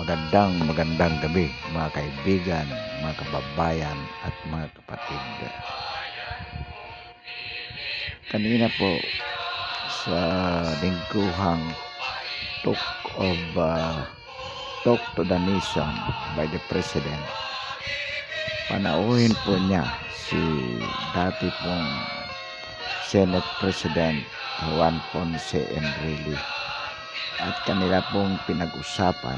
magandang gabi mga kaibigan, mga kababayan at mga kapatid. Kanina po sa lingguhang Talk of Talk to the Nation by the President, panauhin po niya si dati pong Senate President Juan Ponce Enrile at kanila pong pinag-usapan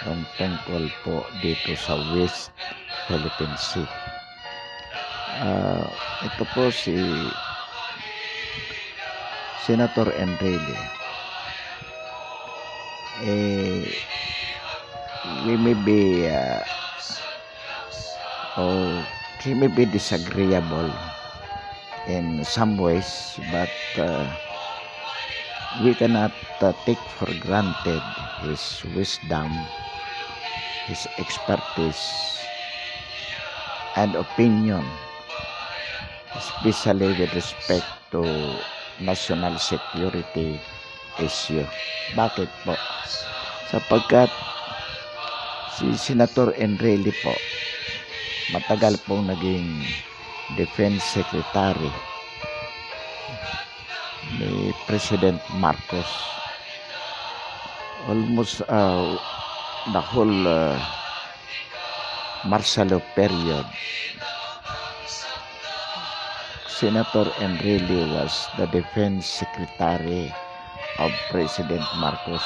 ang tungkol po dito sa West Philippine Sea. Ito po si Senator Enrile. We may be he may be disagreeable in some ways, but we cannot take for granted his wisdom, his expertise, and opinion, especially with respect to national security issue. Bakit po? Sapagkat si Senator Enrile po, matagal pong naging Defense Secretary ni President Marcos. Almost the whole martial law period, Senator Enrile was the Defense Secretary of President Marcos.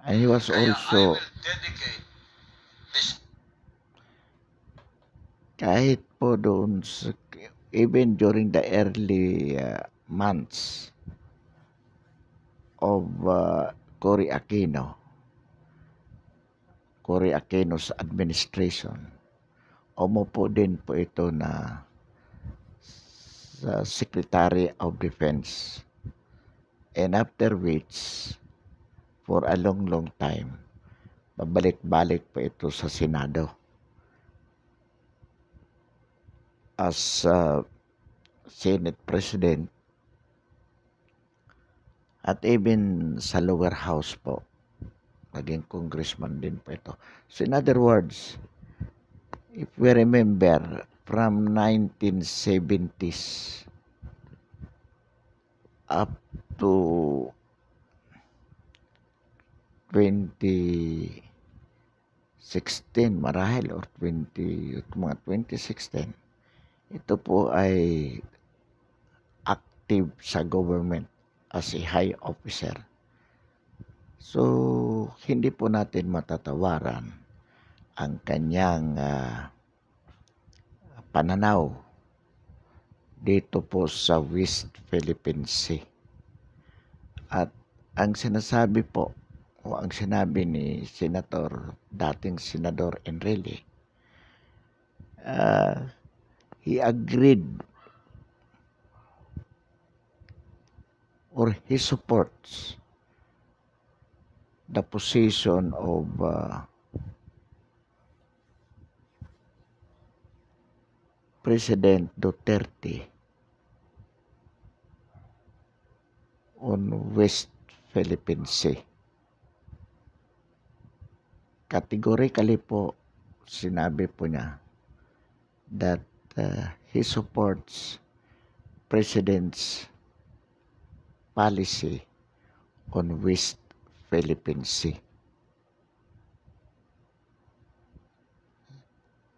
And he was also, kahit po doon, even during the early months of Cory Aquino's administration, umupo din po ito na sa Secretary of Defense. And after which, for a long time, pabalik-balik po ito sa Senado as Senate President at even sa lower house po, naging congressman din po ito. So in other words, if we remember from 1970s up to 2016 marahil or mga 2016, ito po ay active sa government as a high officer. So hindi po natin matatawaran ang kanyang pananaw dito po sa West Philippine Sea. At ang sinasabi po, o ang sinabi ni dating Senador Enrile, he agreed or he supports the position of President Duterte on West Philippine Sea. Categorically po, sinabi po niya that he supports President's policy on West Philippine Sea.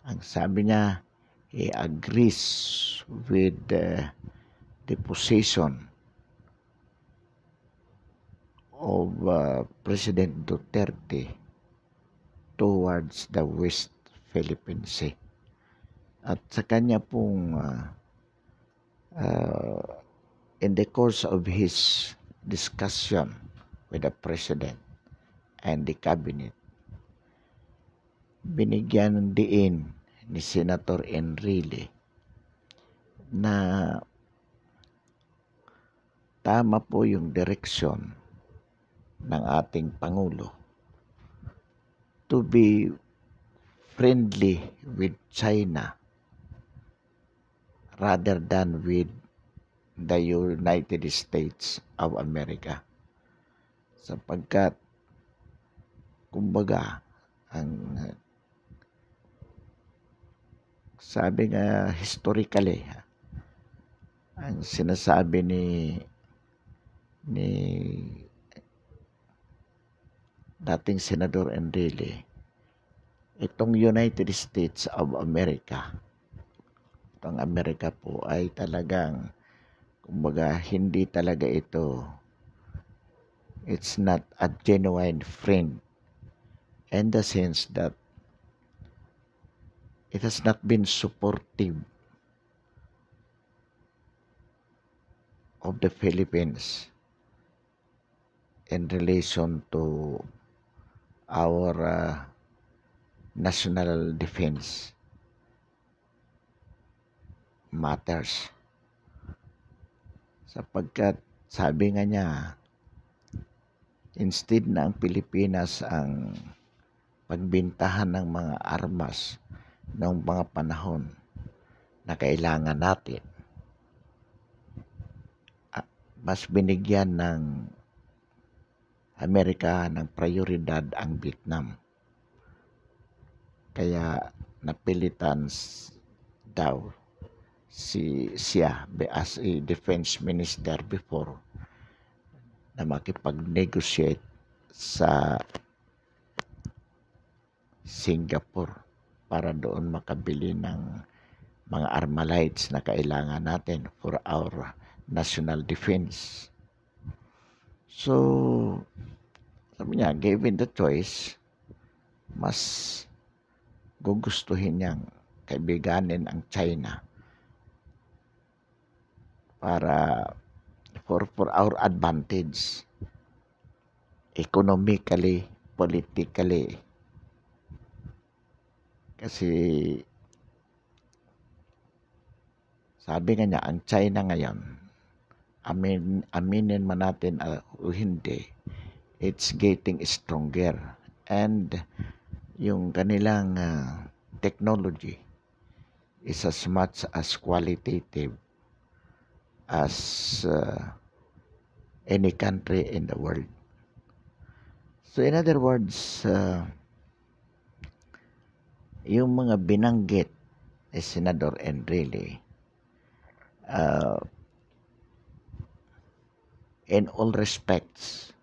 Ang sabi niya, he agrees with the position of President Duterte towards the West Philippine Sea. At sa kanya pong in the course of his discussion with the President and the Cabinet, binigyan diin ni Senator Enrile na tama po yung direksyon ng ating Pangulo to be friendly with China rather than with the United States of America, sapagkat kumbaga, ang sabi nga historically, ang sinasabi ni dating Senador Enrile, itong United States of America, itong Amerika po ay talagang, kumbaga, hindi talaga ito, it's not a genuine friend, in the sense that it has not been supportive of the Philippines in relation to our national defense matters. Sapagkat sabi nga niya, instead na ang Pilipinas ang pagbintahan ng mga armas noong mga panahon na kailangan natin, mas binigyan ng Amerika ng prioridad ang Vietnam. Kaya napilitan daw siya as a defense minister before na makipag-negotiate sa Singapore para doon makabili ng mga armalites na kailangan natin for our national defense. So, sabi niya, given the choice, mas gugustuhin niyang kaibiganin ang China para for our advantage, economically, politically. Kasi sabi nga niya, ang China ngayon, aminin man natin o hindi, it's getting stronger. And yung kanilang technology is as much as qualitative as any country in the world. So in other words, yung mga binanggit ni Senador Enrile, in all respects,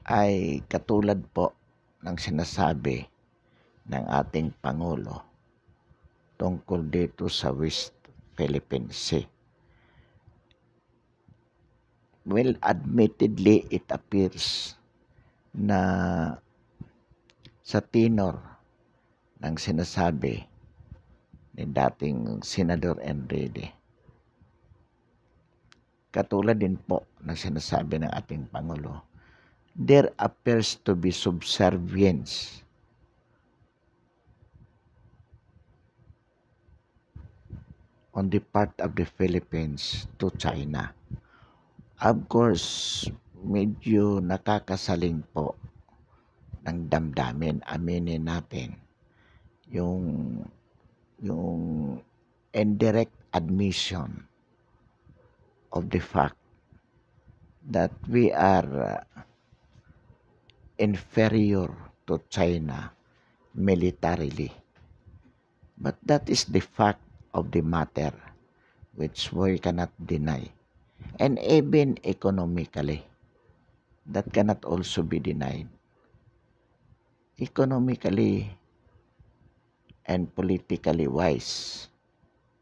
ay katulad po ng sinasabi ng ating Pangulo tungkol dito sa West Philippine Sea. Well, admittedly, it appears na sa tenor ng sinasabi ni dating Senador Enrile, katulad din po ng sinasabi ng ating Pangulo, there appears to be subservience on the part of the Philippines to China. Of course, medyo nakakasaling po ng damdamin, aminin natin, yung indirect admission of the fact that we are inferior to China militarily. But that is the fact of the matter which we cannot deny. And even economically, that cannot also be denied. Economically and politically wise,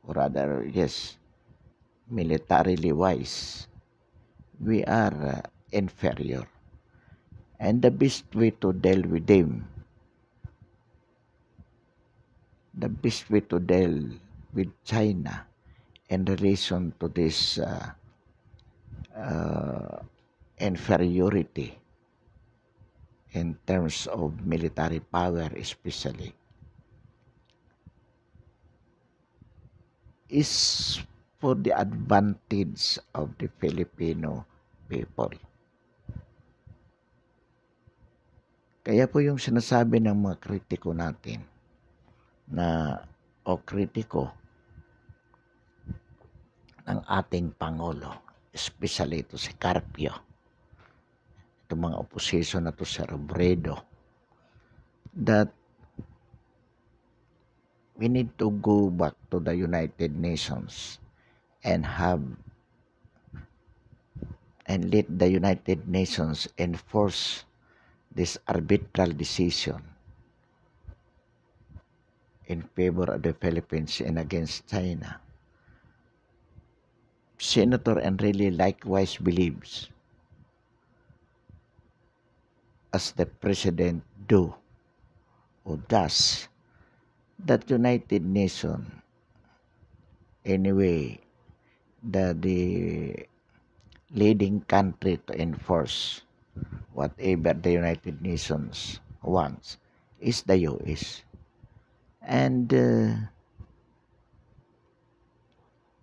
or rather, yes, militarily wise, we are inferior. And the best way to deal with them, the best way to deal with China in relation to this inferiority in terms of military power especially, is for the advantage of the Filipino people. Kaya po yung sinasabi ng mga kritiko natin o kritiko ng ating Pangulo, especially ito si Carpio, itong mga opposition na to sa Robredo that we need to go back to the United Nations and let the United Nations enforce this arbitral decision in favor of the Philippines and against China. Senator Enrile likewise believes, as the President does, that United Nations, anyway, the leading country to enforce whatever the United Nations wants is the US. And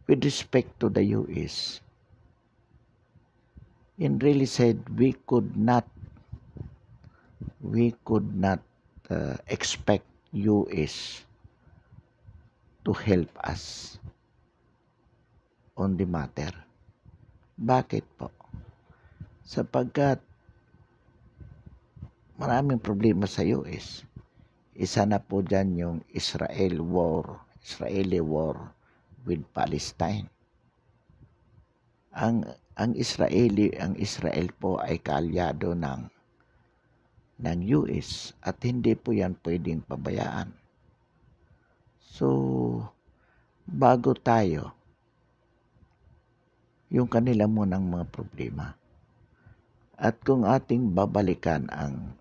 with respect to the US, Enrile said we could not expect US to help us on the matter. Bakit po? Sapagkat maraming problema sa US. Isa na po dyan yung Israeli war with Palestine. Ang Israel po ay kaalyado ng US at hindi po yan pwedeng pabayaan. So, bago tayo, yung kanila munang mga problema. At kung ating babalikan ang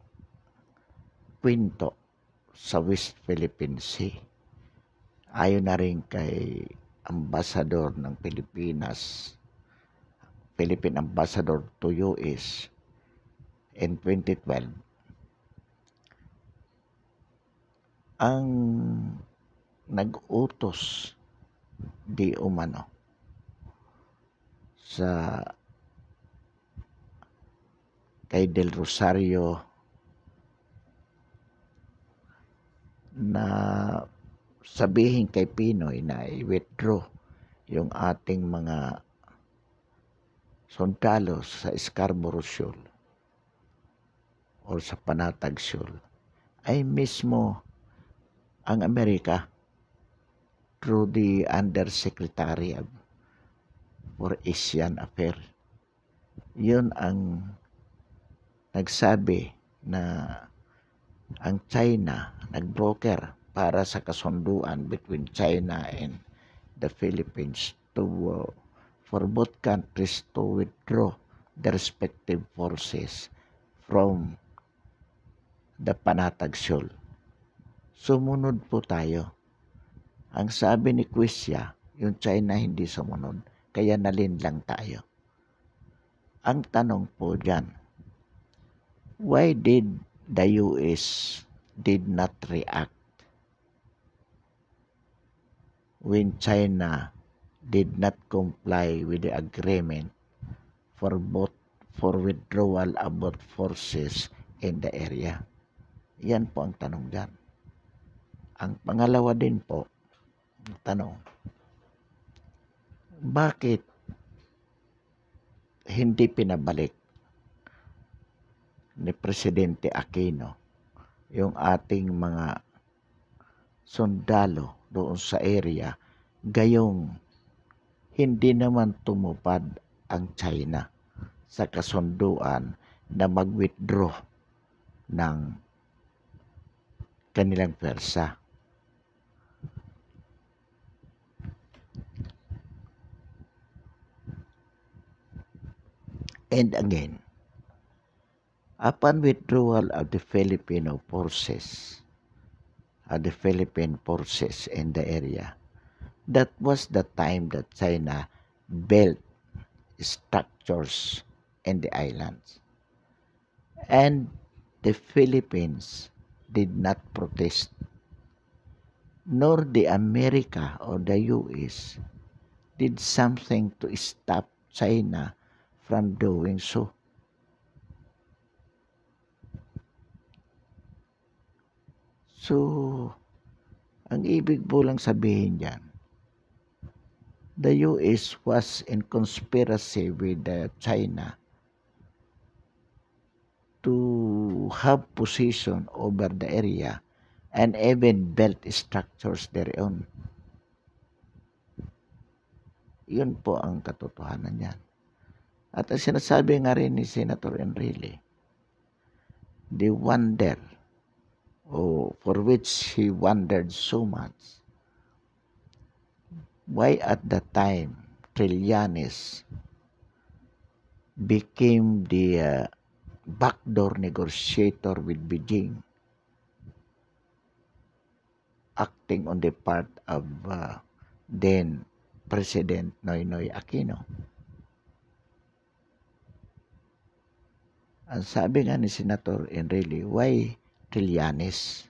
kwento sa West Philippine Sea, ayon na rin kay Ambassador ng Philippine Ambassador to US in 2012, ang nag-utos di umano sa kay Del Rosario na sabihin kay Pinoy na i-withdraw yung ating mga sundalo sa Scarborough Shoal o sa Panatag Shoal ay mismo ang Amerika through the Undersecretary for Asian Affairs. Yun ang nagsabi na ang China nagbroker para sa kasunduan between China and the Philippines for both countries to withdraw their respective forces from the Panatag Shoal. Sumunod po tayo. Ang sabi ni Quisha, yung China hindi sumunod, kaya nalinlang tayo. Ang tanong po dyan, why did the US did not react when China did not comply with the agreement for withdrawal of both forces in the area? Yan po ang tanong dyan. Ang pangalawa din po, tanong, bakit hindi pinabalik ni Presidente Aquino yung ating mga sundalo doon sa area, gayong hindi naman tumupad ang China sa kasunduan na mag-withdraw ng kanilang pwersa? And again, upon withdrawal of the Philippine forces in the area, that was the time that China built structures in the islands. And the Philippines did not protest, nor the America or the US did something to stop China from doing so. So, ang ibig po lang sabihin dyan, the US was in conspiracy with China to have position over the area and even built structures their own. Yun po ang katotohanan niyan. At ang sinasabi nga rin ni Senator Enrile, the wonder, for which he wondered so much, why at the time Trillanes became the backdoor negotiator with Beijing, acting on the part of then President Noynoy Aquino. Ang sabi nga ni Senator Enrile, why Trillanes?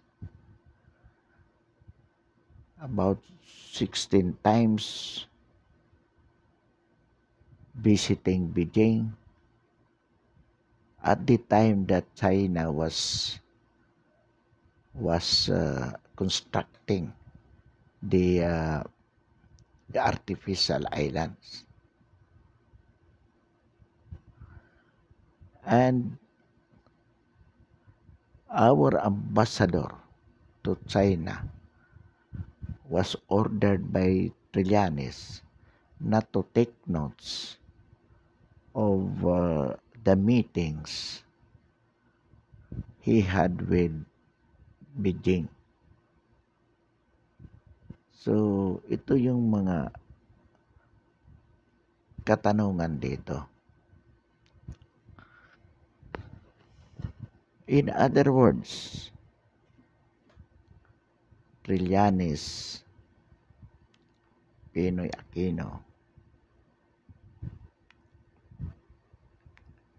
About 16 times visiting Beijing at the time that China was constructing the artificial islands. And our ambassador to China was ordered by Trillanes not to take notes of the meetings he had with Beijing. So, ito yung mga katanungan dito. In other words, Trillanes, Pinoy Aquino,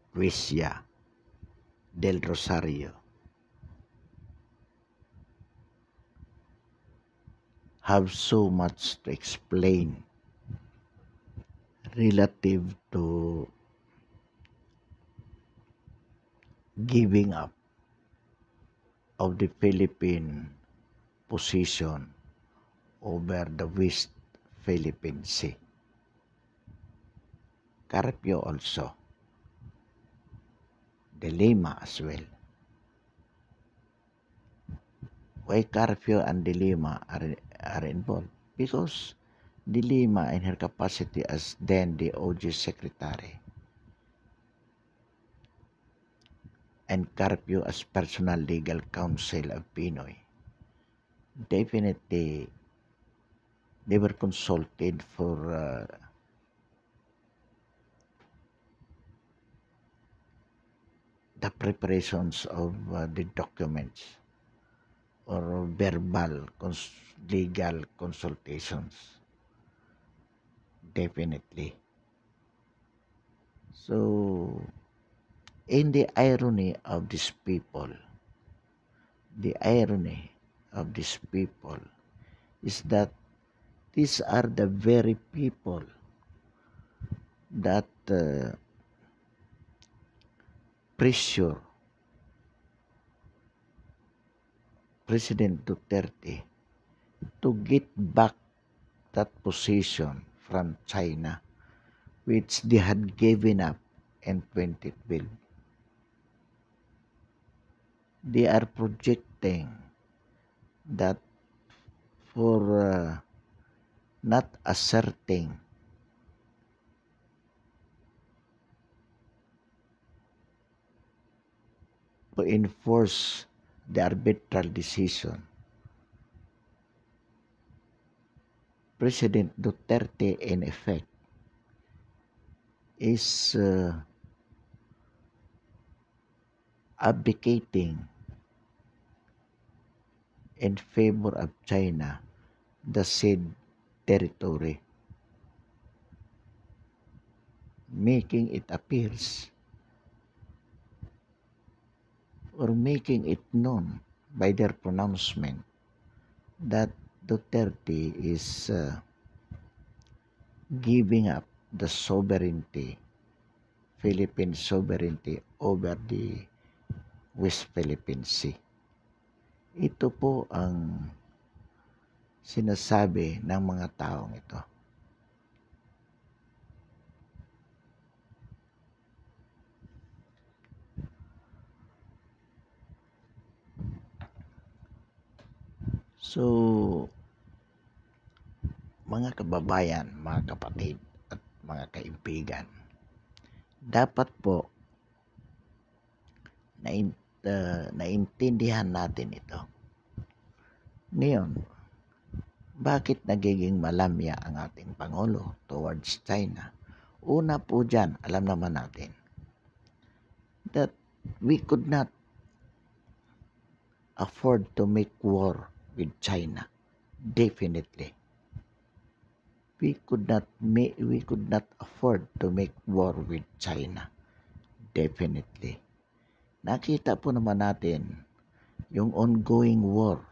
Quisya, Del Rosario have so much to explain relative to giving up of the Philippine position over the West Philippine Sea. Carpio also, De Lima as well. Why Carpio and De Lima are involved? Because De Lima, in her capacity as then the OG secretary, and Carpio as personal legal counsel of Pinoy, definitely they were consulted for the preparations of the documents or verbal legal consultations. Definitely. So, in the irony of these people, is that these are the very people that pressure President Duterte to get back that position from China, which they had given up in 2012. They are projecting that for not asserting to enforce the arbitral decision, President Duterte in effect is abdicating in favor of China the said territory, making it appears or making it known by their pronouncement that Duterte is giving up the sovereignty, Philippine sovereignty over the West Philippine Sea. Ito po ang sinasabi ng mga taong ito. So, mga kababayan, mga kapatid, at mga kaibigan, dapat po naintindihan natin ito. Ngayon, bakit nagiging malamya ang ating Pangulo towards China? Una po dyan, alam naman natin that we could not afford to make war with China. Definitely. We could not afford to make war with China. Definitely. Nakita po naman natin yung ongoing war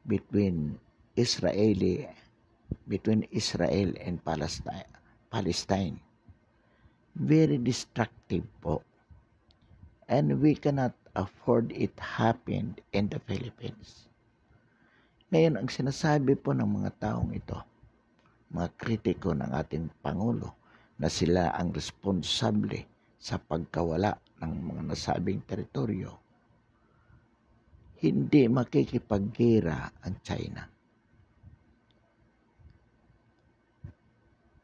between Israel and Palestine. Very destructive po. And we cannot afford it happened in the Philippines. Ngayon, ang sinasabi po ng mga taong ito, mga kritiko ng ating Pangulo, na sila ang responsable sa pagkawala ng mga nasabing teritoryo, hindi makikipaggera ang China.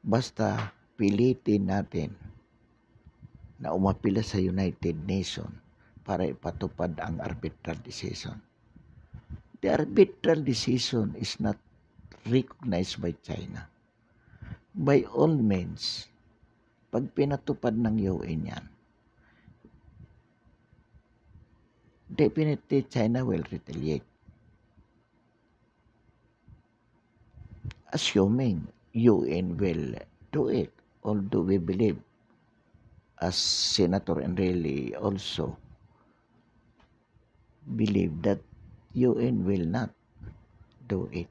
Basta pilitin natin na umapila sa United Nations para ipatupad ang arbitral decision. The arbitral decision is not recognized by China. By all means, pag pinatupad ng UN yan, definitely China will retaliate. Assuming UN will do it, although we believe, as Senator Enrile also believe, that UN will not do it.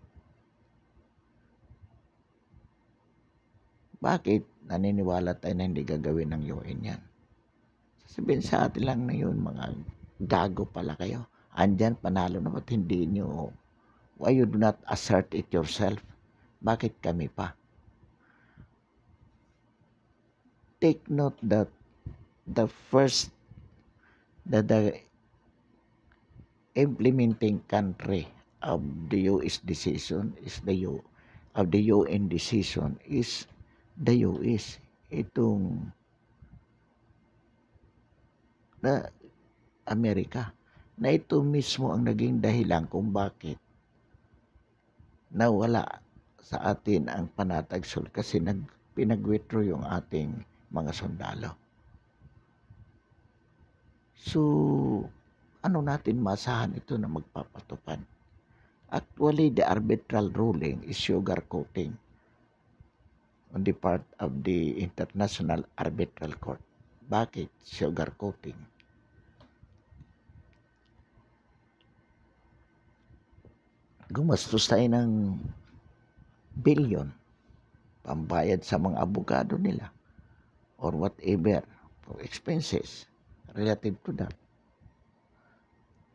Bakit? Naniniwala tayo na hindi gagawin ng UN yan. Sasabihin sa atin lang na yun, mga gago pala kayo. Andyan, panalo na, ba't hindi nyo, why you do not assert it yourself? Bakit kami pa? Take note that the implementing country of the US decision is the UN decision is the US. Itong na Amerika, na ito mismo ang naging dahilan kung bakit nawala sa atin ang panatag sul, kasi pinag-withdraw yung ating mga sundalo. So, ano natin masahan ito na magpapatupad? Actually, the arbitral ruling is sugarcoating on the part of the International Arbitral Court. Bakit sugarcoating? Gumastos tayo ng billion pambayad sa mga abogado nila or whatever for expenses relative to that.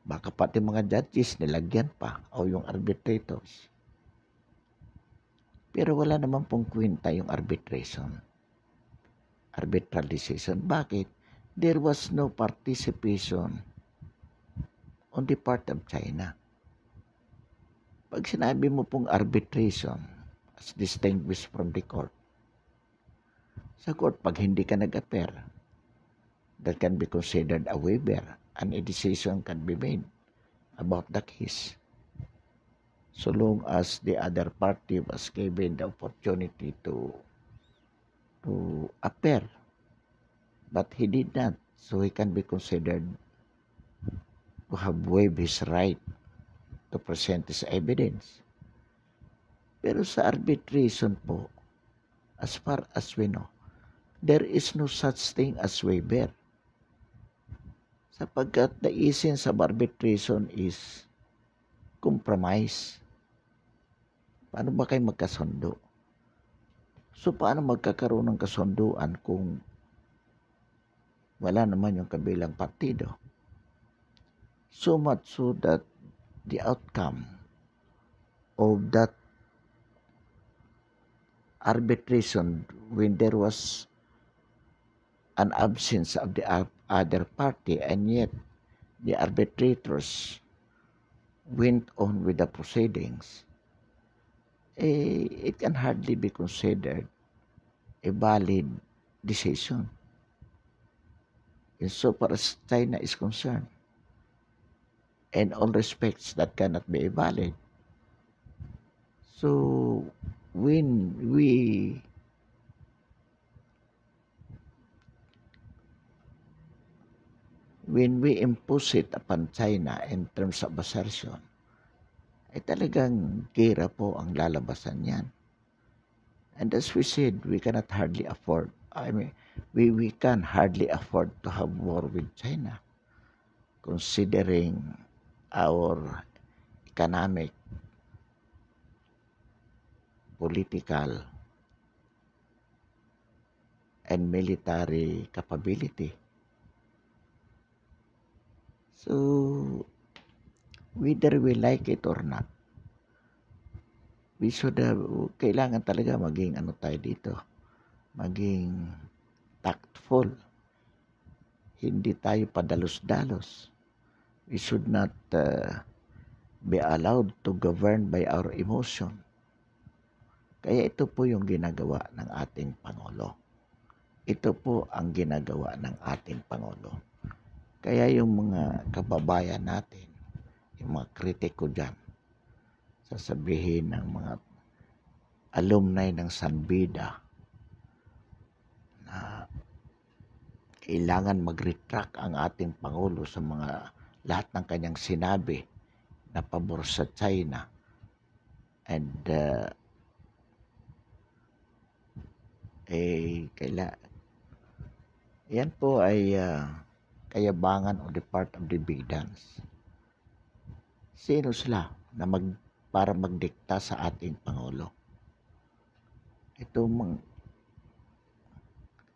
Baka pati mga judges nilagyan pa o yung arbitrators. Pero wala naman pong kwenta yung arbitral decision. Bakit? There was no participation on the part of China. Pag sinabi mo pong arbitration as distinguished from the court, sa court, pag hindi ka nag-appear, that can be considered a waiver and a decision can be made about the case, so long as the other party was given the opportunity to appear. But he did not, so he can be considered to have waived his right to present his evidence. Pero sa arbitration po, as far as we know, there is no such thing as waiver. Sapagkat the essence of arbitration is compromise. Paano ba kayo magkasundo? So, paano magkakaroon ng kasunduan kung wala naman yung kabilang partido? So much so that the outcome of that arbitration, when there was an absence of the other party, and yet the arbitrators went on with the proceedings, it can hardly be considered a valid decision insofar as China is concerned. In all respects, that cannot be valid. So when we impose it upon China in terms of assertion, ay talagang gera po ang lalabasan niyan. And as we said, we cannot hardly afford, we can hardly afford to have war with China, considering our economic, political, and military capability. So, whether we like it or not, we should have, kailangan talaga maging ano tayo dito, maging tactful. Hindi tayo padalos-dalos. We should not be allowed to govern by our emotion. Kaya ito po yung ginagawa ng ating Pangulo. Ito po ang ginagawa ng ating Pangulo. Kaya yung mga kababayan natin, yung mga kritiko dyan, sasabihin ng mga alumni ng Sanbida na kailangan mag-retract ang ating Pangulo sa mga lahat ng kanyang sinabi na pabor sa China. And yan po ay kayabangan o the part of the big dance. Sino sila na para magdikta sa ating Pangulo? Ito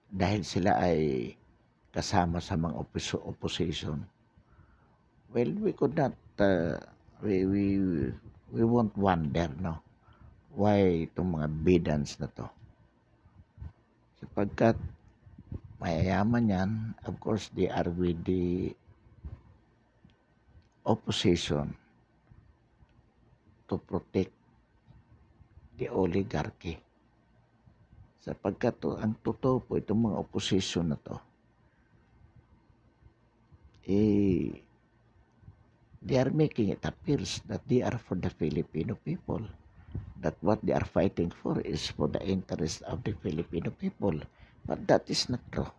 dahil sila ay kasama sa mga opposition. Well, we could not, we won't wonder, no? Why itong mga bidans na to? Sapagkat mayayaman yan, of course, they are with the opposition to protect the oligarchy. Sapagkat ang totoo po itong mga opposition na to, they are making it appears that they are for the Filipino people. That what they are fighting for is for the interest of the Filipino people. But that is not true.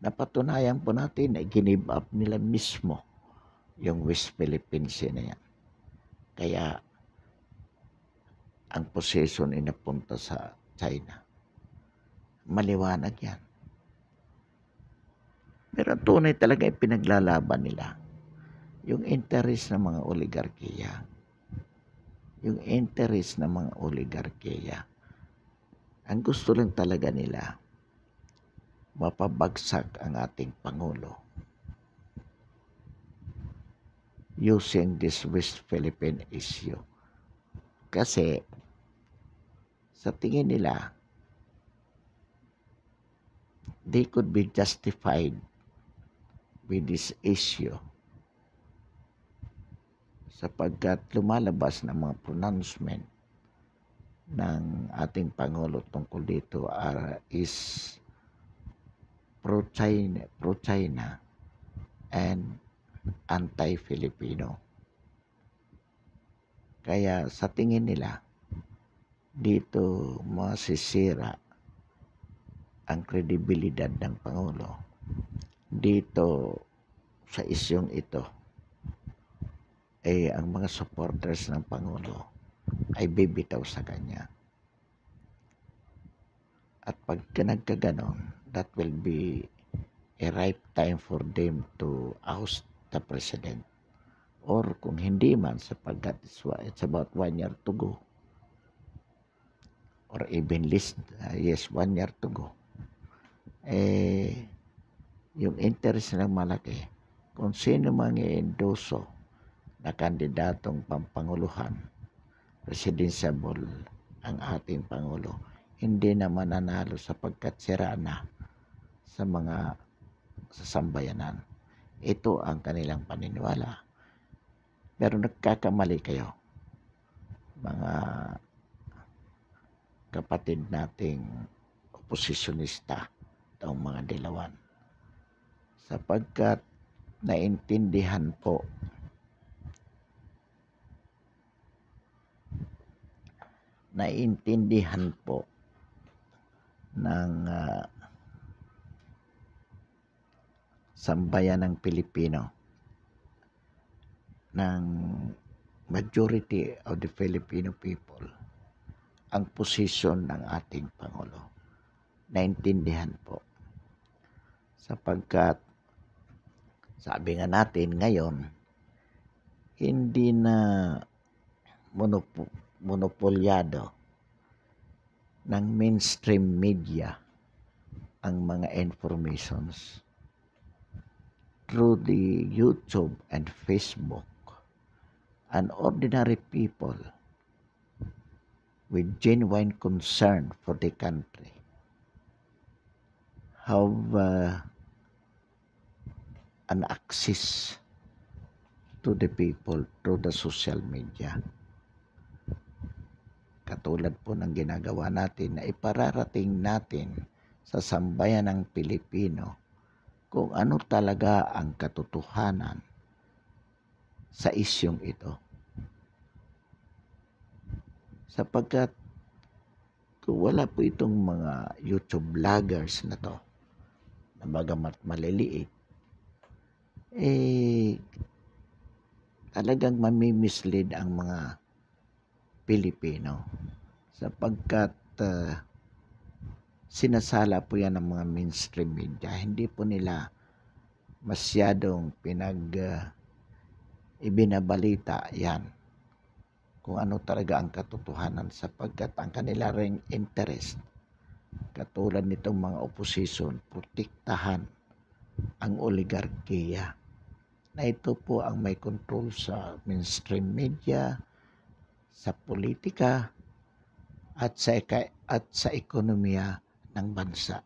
Napatunayan po natin na give up nila mismo yung West Philippines na yan. Kaya ang possession ay napunta sa China. Maliwanag yan. Pero tunay talaga ay pinaglalaban nila yung interest ng mga oligarkiya. Yung interest ng mga oligarkiya. Ang gusto lang talaga nila, mapabagsak ang ating Pangulo using this West Philippine issue. Kasi sa tingin nila, they could be justified with this issue sapagkat lumalabas ng mga pronouncement ng ating Pangulo tungkol dito is pro-China and anti-Filipino. Kaya sa tingin nila, dito masisira ang kredibilidad ng Pangulo. Dito sa isyong ito, ang mga supporters ng Pangulo ay bibitaw sa kanya. At pag nagkaganon, that will be a ripe time for them to oust the president. Or kung hindi man, sapagkat it's about 1 year to go. Or even less, 1 year to go. Yung interest ng malaki, kung sino mang i-endoso na kandidatong pampanguluhan, presidentiable ang ating Pangulo, hindi na mananalo sapagkat sira na sa mga sasambayanan. Ito ang kanilang paniniwala. Pero nagkakamali kayo, mga kapatid nating oposisyonista, itong mga dilawan, sapagkat naintindihan po ng sambayan ng Pilipino, ng majority of the Filipino people, ang posisyon ng ating Pangulo. Naintindihan po. Sapagkat sabi nga natin ngayon, hindi na monopolyado ng mainstream media ang mga informations through the YouTube and Facebook, and ordinary people with genuine concern for the country have an access to the people through the social media. Katulad po ng ginagawa natin na ipararating natin sa sambayan ng Pilipino kung ano talaga ang katotohanan sa isyong ito. Sapagkat kung wala po itong mga YouTube vloggers na to, na bagamat maliliit, talagang mamimislead ang mga Pilipino. Sapagkat sinasala po yan ng mga mainstream media. Hindi po nila masyadong ibinabalita yan kung ano talaga ang katotohanan, sapagkat ang kanila ring interest, katulad nitong mga opposition, protektahan ang oligarkiya, na ito po ang may control sa mainstream media, sa politika, at sa ekonomiya ng bansa.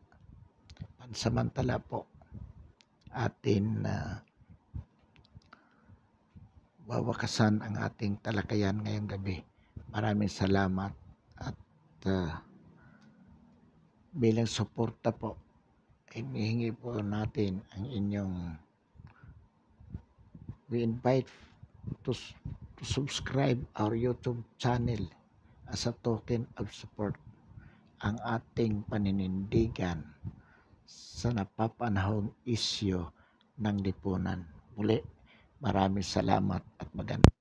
Pansamantala po atin wawakasan ang ating talakayan ngayong gabi. Maraming salamat, at bilang suporta po, hinihingi po natin ang inyong, we invite to subscribe our YouTube channel as a token of support ang ating paninindigan sa napapanahong isyu ng lipunan. Muli, maraming salamat at maganda.